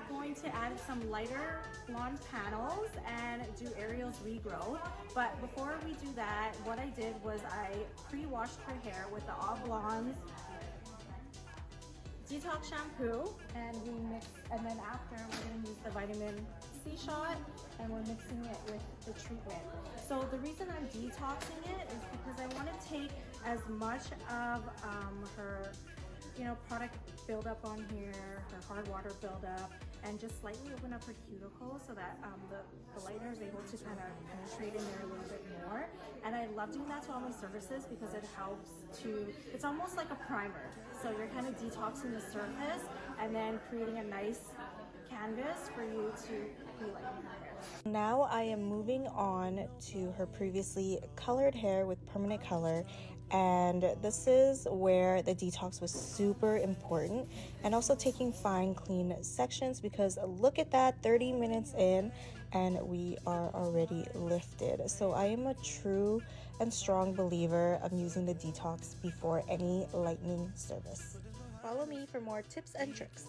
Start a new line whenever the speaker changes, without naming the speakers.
going to add some lighter blonde panels and do Ariel's regrowth. But before we do that, what I did was I pre-washed her hair with the All Blondes Detox shampoo, and we mix, and then after we're going to use the vitamin C shot and we're mixing it with the treatment. So the reason I'm detoxing it is because I want to take as much of her product buildup on here, her hard water buildup, and just slightly open up her cuticle so that the lightener is able to kind of penetrate in there a little bit more. And I love doing that to all my surfaces because it helps to, it's almost like a primer. So you're kind of detoxing the surface and then creating a nice canvas for you to relighten her hair.
Now I am moving on to her previously colored hair with permanent color, and this is where the detox was super important, and also taking fine clean sections, because look at that, 30 minutes in and we are already lifted. So I am a true and strong believer of using the detox before any lightening service. Follow me for more tips and tricks.